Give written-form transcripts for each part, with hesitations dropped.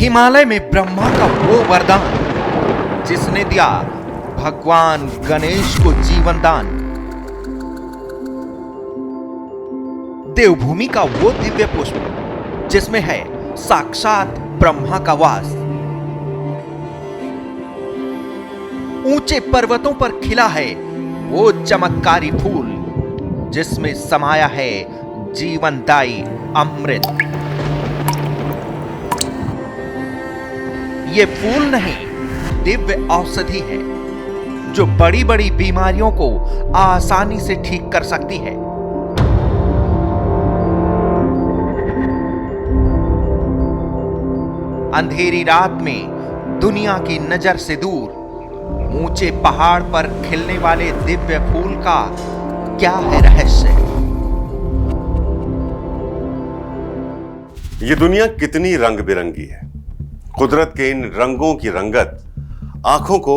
हिमालय में ब्रह्मा का वो वरदान जिसने दिया भगवान गणेश को जीवन दान। देवभूमि का वो दिव्य पुष्प जिसमें है साक्षात ब्रह्मा का वास। ऊंचे पर्वतों पर खिला है वो चमत्कारी फूल जिसमें समाया है जीवनदायी अमृत। ये फूल नहीं, दिव्य औषधि है जो बड़ी बड़ी बीमारियों को आसानी से ठीक कर सकती है। अंधेरी रात में दुनिया की नजर से दूर ऊंचे पहाड़ पर खिलने वाले दिव्य फूल का क्या है रहस्य? ये दुनिया कितनी रंग बिरंगी है। कुदरत के इन रंगों की रंगत आंखों को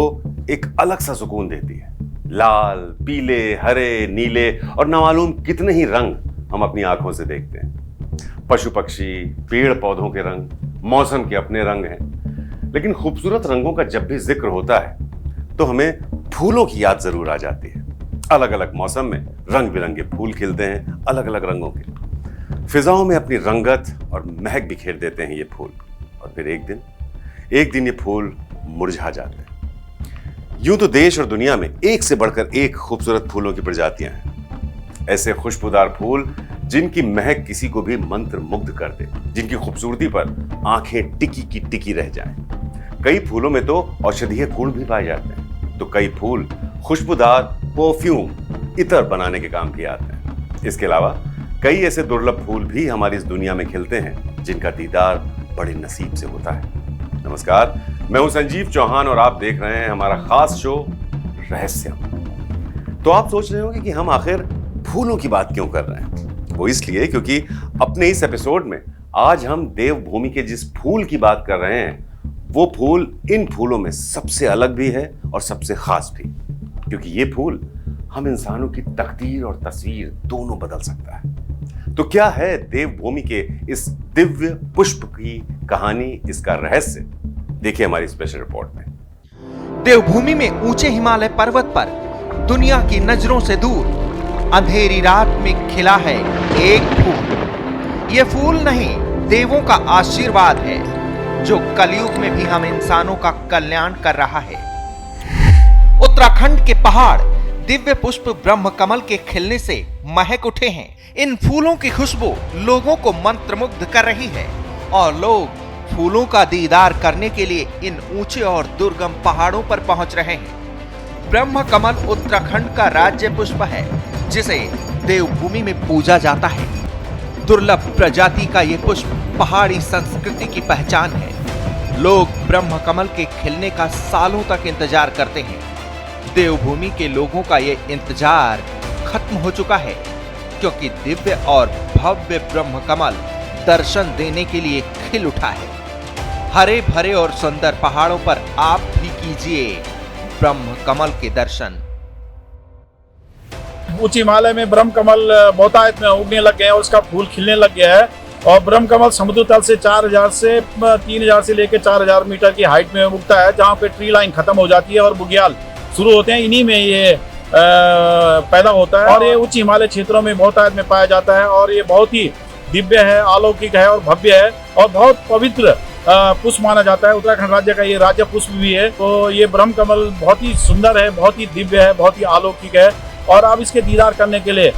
एक अलग सा सुकून देती है। लाल, पीले, हरे, नीले और न मालूम कितने ही रंग हम अपनी आंखों से देखते हैं। पशु पक्षी, पेड़ पौधों के रंग, मौसम के अपने रंग हैं। लेकिन खूबसूरत रंगों का जब भी जिक्र होता है तो हमें फूलों की याद जरूर आ जाती है। अलग अलग मौसम में रंग बिरंगे फूल खिलते हैं, अलग अलग रंगों के। फिजाओं में अपनी रंगत और महक बिखेर देते हैं ये फूल। और फिर एक दिन ये फूल मुरझा जाते हैं। यूं तो देश और दुनिया में एक से बढ़कर एक खूबसूरत फूलों की प्रजातियां हैं। ऐसे खुशबूदार फूल जिनकी महक किसी को भी मंत्र मुग्ध कर दे, जिनकी खूबसूरती पर आंखें टिकी की टिकी रह जाएं। कई फूलों में तो औषधीय गुण भी पाए जाते हैं, तो कई फूल खुशबूदार परफ्यूम, इत्र बनाने के काम किए आते हैं। इसके अलावा कई ऐसे दुर्लभ फूल भी हमारी इस दुनिया में खिलते हैं जिनका दीदार बड़े नसीब से होता है। नमस्कार, मैं हूं संजीव चौहान और आप देख रहे हैं हमारा खास शो रहस्यम। तो आप सोच रहे होंगे कि हम आखिर फूलों की बात क्यों कर रहे हैं। वो इसलिए क्योंकि अपने इस एपिसोड में आज हम देवभूमि के जिस फूल की बात कर रहे हैं वो फूल इन फूलों में सबसे अलग भी है और सबसे खास भी, क्योंकि ये फूल हम इंसानों की तकदीर और तस्वीर दोनों बदल सकता है। तो क्या है देवभूमि के इस दिव्य पुष्प की कहानी, इसका रहस्य? देखिए हमारी स्पेशल रिपोर्ट में। देवभूमि में ऊंचे हिमालय पर्वत पर दुनिया की नजरों से दूर अंधेरी रात में खिला है एक फूल। यह फूल नहीं, देवों का आशीर्वाद है जो कलयुग में भी हम इंसानों का कल्याण कर रहा है। उत्तराखंड के पहाड़ दिव्य पुष्प ब्रह्म कमल के खिलने से महक उठे हैं। इन फूलों की खुशबू लोगों को मंत्रमुग्ध कर रही है और लोग फूलों का दीदार करने के लिए इन ऊंचे और दुर्गम पहाड़ों पर पहुंच रहे हैं। ब्रह्म कमल उत्तराखंड का राज्य पुष्प है जिसे देवभूमि में पूजा जाता है। दुर्लभ प्रजाति का ये पुष्प पहाड़ी संस्कृति की पहचान है। लोग ब्रह्म कमल के खिलने का सालों तक इंतजार करते हैं। देवभूमि के लोगों का ये इंतजार खत्म हो चुका है क्योंकि दिव्य और भव्य ब्रह्म कमल दर्शन देने के लिए खिल उठा है। हरे भरे और सुंदर पहाड़ों पर आप भी कीजिए ब्रह्म कमल के दर्शन। ऊंचे हिमालय में ब्रह्म कमल बहुतायत में उगने लग गए हैं और उसका फूल खिलने लग गया है। और ब्रह्म कमल समुद्र तल से 4000 से 3000 से लेकर 4000 मीटर की हाइट में उगता है, जहाँ पे ट्री लाइन खत्म हो जाती है और बुग्याल शुरू होते हैं। इन्हीं में ये पैदा होता है और ये उच्च हिमालय क्षेत्रों में बहुतायत में पाया जाता है। और ये बहुत ही दिव्य है, अलौकिक है और भव्य है और बहुत पवित्र पुष्प माना जाता है। उत्तराखंड राज्य का ये राज्य पुष्प भी है। तो ये ब्रह्म कमल बहुत ही सुंदर है, बहुत ही दिव्य है, बहुत ही अलौकिक है और अब इसके दीदार करने के लिए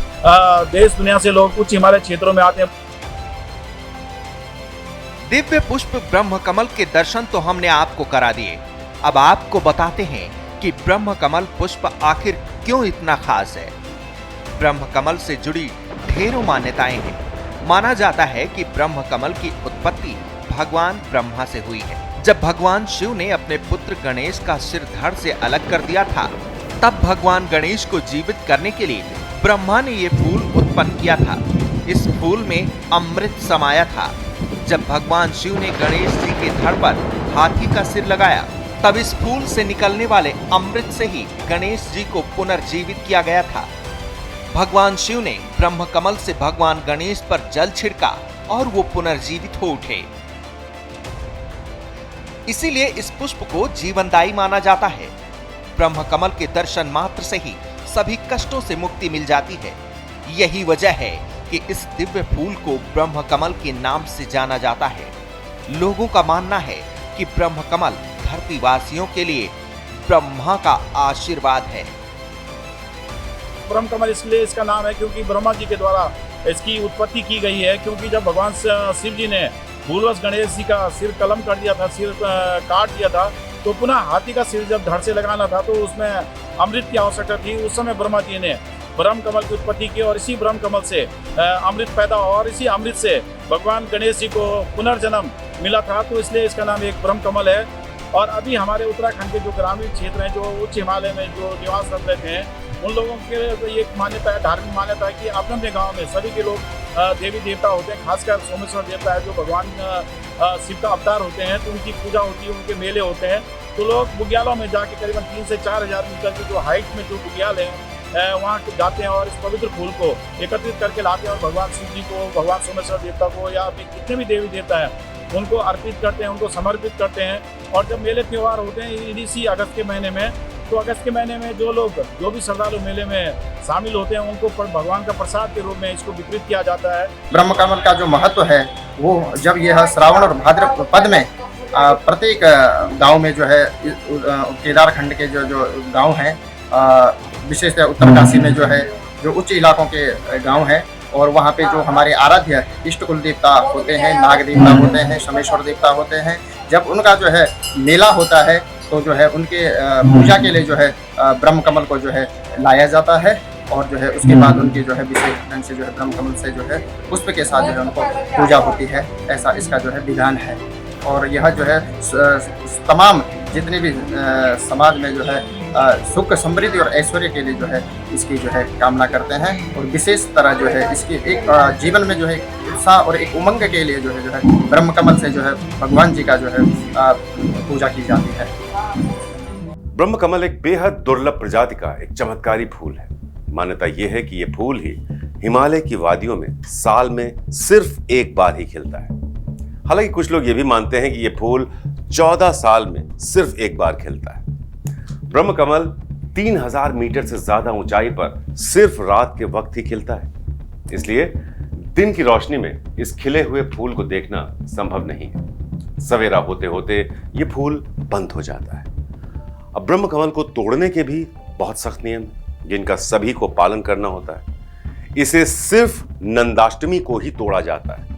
देश दुनिया से लोग उच्च हिमालय क्षेत्रों में आते हैं। दिव्य पुष्प ब्रह्म कमल के दर्शन तो हमने आपको करा दिए। अब आपको बताते हैं कि ब्रह्म कमल पुष्प आखिर क्यों इतना खास है। ब्रह्म कमल से जुड़ी ढेरों मान्यताएं हैं। माना जाता है कि ब्रह्म कमल की उत्पत्ति भगवान ब्रह्मा से हुई है। जब भगवान शिव ने अपने पुत्र गणेश का सिर धड़ से अलग कर दिया था, तब भगवान गणेश को जीवित करने के लिए ब्रह्मा ने ये फूल उत्पन्न किया था। इस फूल में अमृत समाया था। जब भगवान शिव ने गणेश जी के धड़ पर हाथी का सिर लगाया, तब इस फूल से निकलने वाले अमृत से ही गणेश जी को पुनर्जीवित किया गया था। भगवान शिव ने ब्रह्म कमल से भगवान गणेश पर जल छिड़का और वो पुनर्जीवित हो उठे। इसीलिए इस पुष्प को जीवनदायी माना जाता है। ब्रह्म कमल के दर्शन मात्र से ही सभी कष्टों से मुक्ति मिल जाती है। यही वजह है कि इस दिव्य फूल को ब्रह्म कमल के नाम से जाना जाता है। लोगों का मानना है कि ब्रह्म कमल धरतीवासियों के लिए ब्रह्मा का आशीर्वाद है। ब्रह्म कमल इसलिए इसका नाम है क्योंकि ब्रह्मा जी के द्वारा इसकी उत्पत्ति की गई है। क्योंकि जब भगवान शिव जी ने भूलवश गणेश जी का सिर कलम कर दिया था, सिर काट दिया था, तो पुनः हाथी का सिर जब धड़ से लगाना था तो उसमें अमृत की आवश्यकता थी। उस समय ब्रह्मा जी ने ब्रह्म कमल की उत्पत्ति की और इसी ब्रह्म कमल से अमृत पैदा हुआ और इसी अमृत से भगवान गणेश जी को पुनर्जन्म मिला था। तो इसलिए इसका नाम एक ब्रह्म कमल है। और अभी हमारे उत्तराखंड के जो ग्रामीण क्षेत्र हैं, जो उच्च हिमालय में जो निवासरत रहते हैं, उन लोगों के तो ये मान्यता है, धार्मिक मान्यता है कि अपने अपने गाँव में सभी के लोग देवी देवता होते हैं। खासकर सोमेश्वर देवता है जो भगवान शिव का अवतार होते हैं, तो उनकी पूजा होती है, उनके मेले होते हैं। तो लोग बुग्यालों में जाके करीबन 3 से 4 हज़ार मीटर की जो हाइट में जो बुग्याल है वहाँ जाते हैं और इस पवित्र फूल को एकत्रित करके लाते हैं और भगवान शिव जी को, भगवान सोमेश्वर देवता को या अपने जितने भी देवी देवता हैं उनको अर्पित करते हैं, उनको समर्पित करते हैं। और जब मेले त्यौहार होते हैं इसी अगस्त के महीने में, तो अगस्त के महीने में जो भी श्रद्धालु मेले में शामिल होते हैं उनको भगवान का प्रसाद के रूप में इसको वितरित किया जाता है। ब्रह्म कमल का जो महत्व है वो जब यह श्रावण और भाद्रपद पद में प्रत्येक गांव में जो है केदार खंड के जो गांव हैं, विशेषतः उत्तरकाशी में जो है जो उच्च इलाकों के गांव हैं और वहाँ पे जो हमारे आराध्य इष्ट कुल देवता होते हैं, नाग देवता होते हैं, शमेश्वर देवता होते हैं, जब उनका जो है मेला होता है तो जो है उनके पूजा के लिए जो है ब्रह्म कमल को जो है लाया जाता है और जो है उसके बाद उनकी जो है विशेष ढंग से जो है ब्रह्म कमल से जो है पुष्प के साथ जो है उनको पूजा होती है। ऐसा इसका जो है विधान है। और यह जो है तमाम जितने भी समाज में जो है सुख समृद्धि और ऐश्वर्य के लिए जो है इसकी जो है कामना करते हैं और विशेष तरह जो है इसकी एक जीवन में जो है उत्साह और एक उमंग के लिए जो है ब्रह्म कमल से जो है भगवान जी का जो है पूजा की जाती है। ब्रह्म कमल एक बेहद दुर्लभ प्रजाति का एक चमत्कारी फूल है। मान्यता यह है कि यह फूल ही हिमालय की वादियों में साल में सिर्फ एक बार ही खिलता है। हालांकि कुछ लोग ये भी मानते हैं कि यह फूल 14 साल में सिर्फ एक बार खिलता है। ब्रह्म कमल 3000 मीटर से ज्यादा ऊंचाई पर सिर्फ रात के वक्त ही खिलता है, इसलिए दिन की रोशनी में इस खिले हुए फूल को देखना संभव नहीं है। सवेरा होते होते ये फूल बंद हो जाता है। अब ब्रह्म कमल को तोड़ने के भी बहुत सख्त नियम हैं जिनका सभी को पालन करना होता है। इसे सिर्फ नंदाष्टमी को ही तोड़ा जाता है।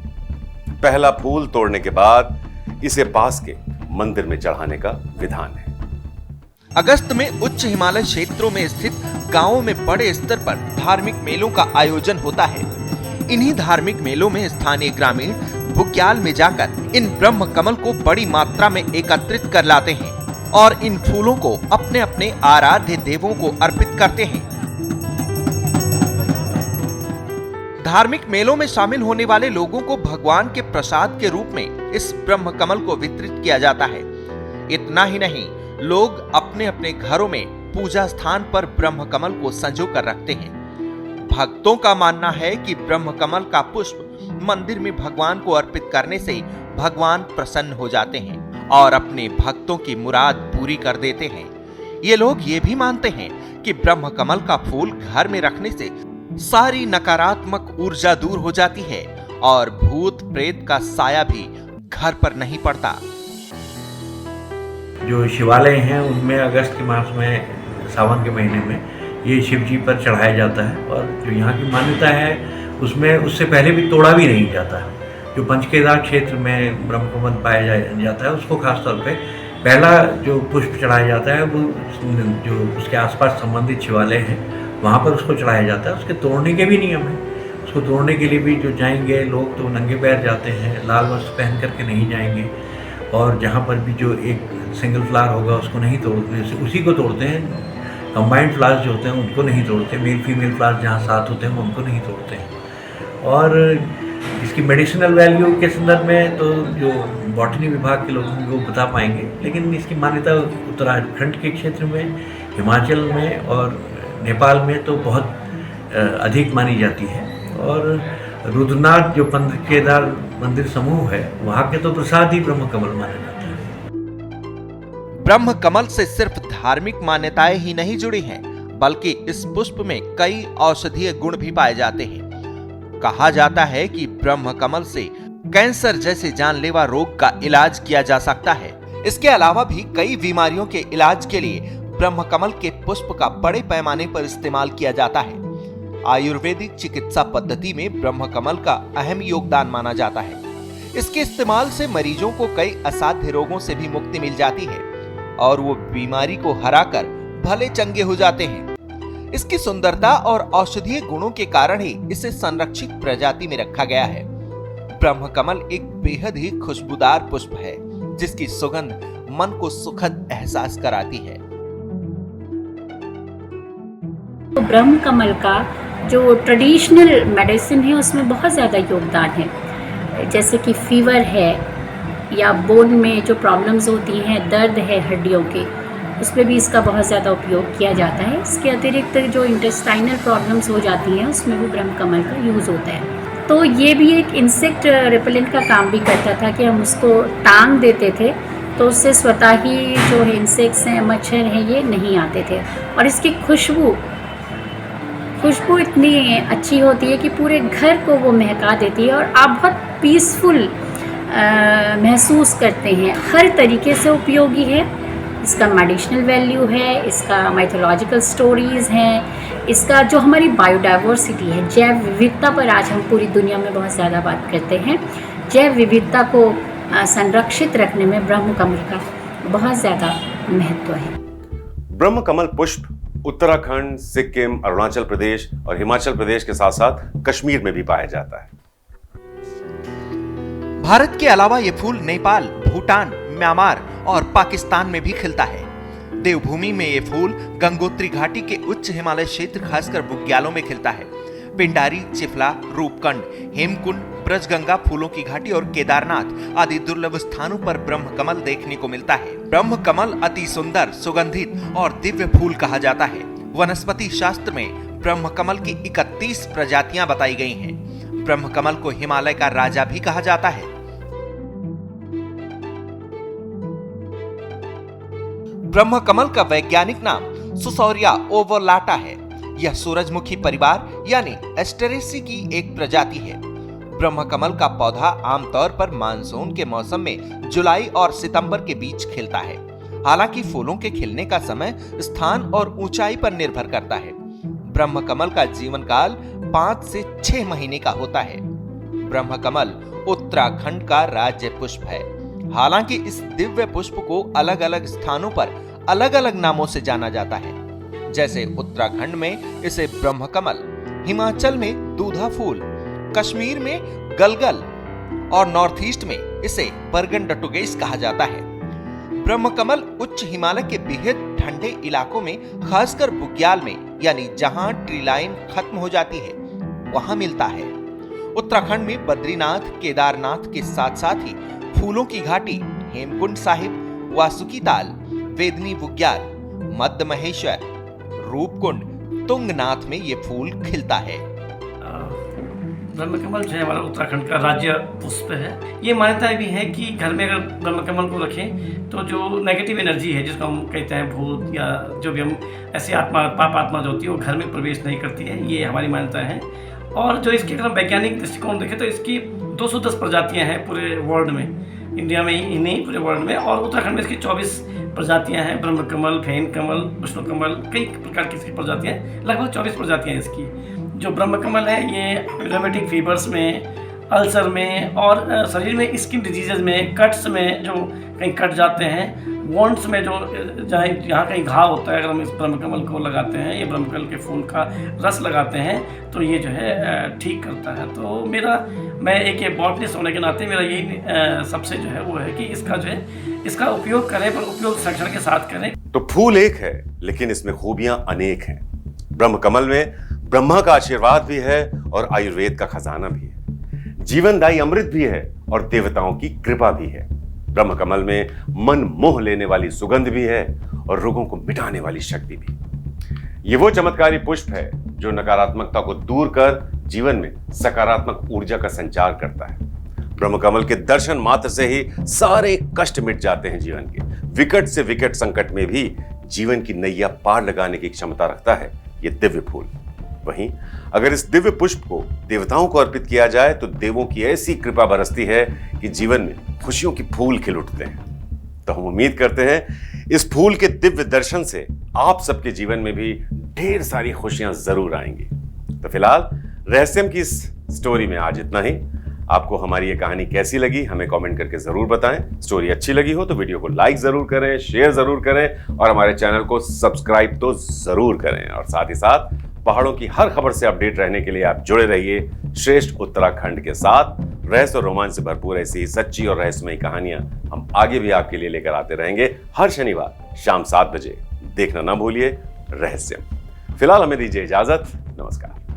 पहला फूल तोड़ने के बाद इसे पास के मंदिर में चढ़ाने का विधान है। अगस्त में उच्च हिमालय क्षेत्रों में स्थित गांवों में बड़े स्तर पर धार्मिक मेलों का आयोजन होता है। इन्हीं धार्मिक मेलों में स्थानीय ग्रामीण बुग्याल में जाकर इन ब्रह्म कमल को बड़ी मात्रा में एकत्रित कर लाते हैं और इन फूलों को अपने अपने आराध्य देवों को अर्पित करते हैं। धार्मिक मेलों में शामिल होने वाले लोगों को भगवान के प्रसाद के रूप में इस ब्रह्म कमल को वितरित किया जाता है। इतना ही नहीं, लोग अपने अपने घरों में पूजा स्थान पर ब्रह्म कमल को संजो कर रखते हैं। भक्तों का मानना है कि ब्रह्म कमल का पुष्प मंदिर में भगवान को अर्पित करने से भगवान प्रसन्न हो जाते हैं और अपने भक्तों की मुराद पूरी कर देते हैं। ये लोग ये भी मानते हैं कि ब्रह्म कमल का फूल घर में रखने से सारी नकारात्मक ऊर्जा दूर हो जाती है और भूत प्रेत का साया भी घर पर नहीं पड़ता। जो शिवालय हैं उनमें अगस्त के मास में, सावन के महीने में ये शिव जी पर चढ़ाया जाता है और जो यहाँ की मान्यता है उसमें उससे पहले भी तोड़ा भी नहीं जाता है। जो पंचकेदार क्षेत्र में ब्रह्म कमल पाया जाता है उसको खासतौर पे पहला जो पुष्प चढ़ाया जाता है वो जो उसके आसपास संबंधित शिवालय हैं वहाँ पर उसको चढ़ाया जाता है। उसके तोड़ने के भी नियम हैं। उसको तोड़ने के लिए भी जो जाएंगे लोग तो नंगे पैर जाते हैं, लाल वस्त्र पहन करके नहीं जाएंगे और जहाँ पर भी जो एक सिंगल फ्लावर होगा उसको नहीं तोड़ते, उसी को तोड़ते हैं। कंबाइंड फ्लावर्स जो होते हैं उनको नहीं तोड़ते, मेल फीमेल फ्लावर्स जहाँ साथ होते हैं वो उनको नहीं तोड़ते हैं। और इसकी मेडिसिनल वैल्यू के संदर्भ में तो जो बॉटनी विभाग के लोग हैं वो बता पाएंगे, लेकिन इसकी मान्यता उत्तराखंड के क्षेत्र में, हिमाचल में और नेपाल में तो बहुत अधिक मानी जाती है। और रुद्रनाथ जो पंचकेदार मंदिर समूह है वहाँ के तो प्रसाद ही ब्रह्म कमल माना जाता है। ब्रह्म कमल से सिर्फ धार्मिक मान्यताएं ही नहीं जुड़ी हैं, बल्कि इस पुष्प में कई औषधीय गुण भी पाए जाते हैं। कहा जाता है कि ब्रह्म कमल से कैंसर जैसे जानलेवा रोग का इलाज किया जा सकता है। इसके अलावा भी कई बीमारियों के इलाज के लिए ब्रह्म कमल के पुष्प का बड़े पैमाने पर इस्तेमाल किया जाता है। आयुर्वेदिक चिकित्सा पद्धति में ब्रह्म कमल का अहम योगदान माना जाता है। इसके इस्तेमाल से मरीजों को कई असाध्य रोगों से भी मुक्ति मिल जाती है और वो बीमारी को हराकर भले चंगे हो जाते हैं। इसकी सुंदरता और औषधीय गुणों के कारण ही इसे संरक्षित प्रजाति में रखा गया है। ब्रह्म कमल एक बेहद ही खुशबूदार पुष्प है, जिसकी सुगंध मन को सुखद एहसास कराती है। तो ब्रह्म कमल का जो ट्रेडिशनल मेडिसिन है उसमें बहुत ज़्यादा योगदान है। जैसे कि फीवर है या बोन में जो प्रॉब्लम्स होती हैं, दर्द है हड्डियों के, उसमें भी इसका बहुत ज़्यादा उपयोग किया जाता है। इसके अतिरिक्त जो इंटेस्टाइनल प्रॉब्लम्स हो जाती हैं उसमें भी ब्रह्म कमल का यूज़ होता है। तो ये भी एक इंसेक्ट रिपेलेंट का काम भी करता था कि हम उसको टांग देते थे तो उससे स्वतः ही जो है इंसेक्ट्स हैं, मच्छर हैं, ये नहीं आते थे। और इसकी खुशबू इतनी अच्छी होती है कि पूरे घर को वो महका देती है और आप बहुत पीसफुल महसूस करते हैं। हर तरीके से उपयोगी है। इसका मेडिसिनल वैल्यू है, इसका माइथोलॉजिकल स्टोरीज़ हैं, इसका जो हमारी बायोडाइवर्सिटी है, जैव विविधता पर आज हम पूरी दुनिया में बहुत ज़्यादा बात करते हैं। जैव विविधता को संरक्षित रखने में ब्रह्म कमल का बहुत ज़्यादा महत्व है। ब्रह्म कमल पुष्प उत्तराखंड, सिक्किम, अरुणाचल प्रदेश और हिमाचल प्रदेश के साथ साथ कश्मीर में भी पाया जाता है। भारत के अलावा ये फूल नेपाल, भूटान, म्यांमार और पाकिस्तान में भी खिलता है। देवभूमि में ये फूल गंगोत्री घाटी के उच्च हिमालय क्षेत्र खासकर बुग्यालों में खिलता है। पिंडारी, चिफला, रूपकुंड, हेमकुंड, ब्रजगंगा, फूलों की घाटी और केदारनाथ आदि दुर्लभ स्थानों पर ब्रह्म कमल देखने को मिलता है। ब्रह्म कमल अति सुंदर, सुगंधित और दिव्य फूल कहा जाता है। वनस्पति शास्त्र में ब्रह्म कमल की 31 प्रजातियां बताई गई हैं। ब्रह्म कमल को हिमालय का राजा भी कहा जाता है। ब्रह्म कमल का वैज्ञानिक नाम सुसौरिया ओवलाटा है। यह सूरजमुखी परिवार यानी एस्टेरेसी की एक प्रजाति है। ब्रह्म कमल का पौधा आमतौर पर मानसून के मौसम में जुलाई और सितंबर के बीच खिलता है। हालांकि फूलों के खिलने का समय स्थान और ऊंचाई पर निर्भर करता है। ब्रह्म कमल का जीवन काल 5 से 6 महीने का होता है। ब्रह्म कमल उत्तराखंड का राज्य पुष्प है। हालांकि इस दिव्य पुष्प को अलग अलग स्थानों पर अलग अलग नामों से जाना जाता है। जैसे उत्तराखंड में इसे ब्रह्म कमल, हिमाचल में दूधा फूल, कश्मीर में गलगल और नॉर्थ ईस्ट में इसे बरगंडटुगेस कहा जाता है। ब्रह्म कमल उच्च हिमालय के बेहद ठंडे इलाकों में, खासकर बुग्याल में, यानी जहां ट्री लाइन खत्म हो जाती है, वहां मिलता है। उत्तराखंड में बद्रीनाथ, केदारनाथ के साथ साथ ही फूलों की घाटी, हेमकुंड साहिब, वासुकी ताल, वेदनी बुग्याल, मध्य महेश्वर, रूपकुंड, तुंगनाथ में ये फूल खिलता है। ब्रह्म कमल जो है हमारा उत्तराखंड का राज्य पुष्प है। ये मान्यता भी है कि घर में अगर ब्रह्म कमल को रखें तो जो नेगेटिव एनर्जी है, जिसको हम कहते हैं भूत या जो भी हम ऐसी आत्मा, पाप आत्मा जो होती है, वो घर में प्रवेश नहीं करती है। ये हमारी मान्यता है। और जो इसके अगर हम वैज्ञानिक दृष्टिकोण देखें तो इसकी 210 प्रजातियाँ हैं पूरे वर्ल्ड में, इंडिया में ही नहीं पूरे वर्ल्ड में। और उत्तराखंड में इसकी 24 प्रजातियां हैं। ब्रह्म कमल, फैन कमल, विष्णु कमल, कई प्रकार की इसकी प्रजातियां हैं। लगभग 24 प्रजातियां हैं इसकी। जो ब्रह्म कमल है ये रोमेटिक फीवर्स में, अल्सर में और शरीर में स्किन डिजीजेज में, कट्स में जो कहीं कट जाते हैं, वॉन्ड्स में जो जहाँ कहीं घाव होता है, अगर हम इस ब्रह्म कमल को लगाते हैं, ये ब्रह्म कमल के फूल का रस लगाते हैं तो ये जो है ठीक करता है। तो मैं एक ये बॉटनिस्ट होने के नाते मेरा यही सबसे जो है वो है कि इसका जो है इसका उपयोग करें, पर उपयोग संरक्षण के साथ करें। तो फूल एक है, लेकिन इसमें खूबियां अनेक हैं। ब्रह्म कमल में ब्रह्मा का आशीर्वाद भी है और आयुर्वेद का खजाना भी है। जीवनदायी अमृत भी है और देवताओं की कृपा भी है। ब्रह्म कमल में मन मोह लेने वाली सुगंध भी है और रोगों को मिटाने वाली शक्ति भी। ये वो चमत्कारी पुष्प है जो नकारात्मकता को दूर कर जीवन में सकारात्मक ऊर्जा का संचार करता है। ब्रह्म कमल के दर्शन मात्र से ही सारे कष्ट मिट जाते हैं जीवन के। विकट से विकट संकट में भी जीवन की नैया पार लगाने की क्षमता रखता है ये दिव्य फूल। वहीं अगर इस दिव्य पुष्प को देवताओं को अर्पित किया जाए तो देवों की ऐसी कृपा बरसती है कि जीवन में खुशियों के फूल खिल उठते हैं। तो हम उम्मीद करते हैं इस फूल के दिव्य दर्शन से आप सबके जीवन में भी ढेर सारी खुशियां जरूर आएंगी। तो फिलहाल रहस्यम की इस स्टोरी में आज इतना ही। आपको हमारी ये कहानी कैसी लगी हमें कमेंट करके जरूर बताएं। स्टोरी अच्छी लगी हो तो वीडियो को लाइक जरूर करें, शेयर जरूर करें और हमारे चैनल को सब्सक्राइब तो जरूर करें। और साथ ही साथ पहाड़ों की हर खबर से अपडेट रहने के लिए आप जुड़े रहिए श्रेष्ठ उत्तराखंड के साथ। रहस्य और रोमांच से भरपूर ऐसी सच्ची और रहस्यमयी कहानियां हम आगे भी आपके लिए लेकर आते रहेंगे हर शनिवार शाम 7 बजे। देखना ना भूलिए रहस्यम। फिलहाल हमें दीजिए इजाजत। नमस्कार।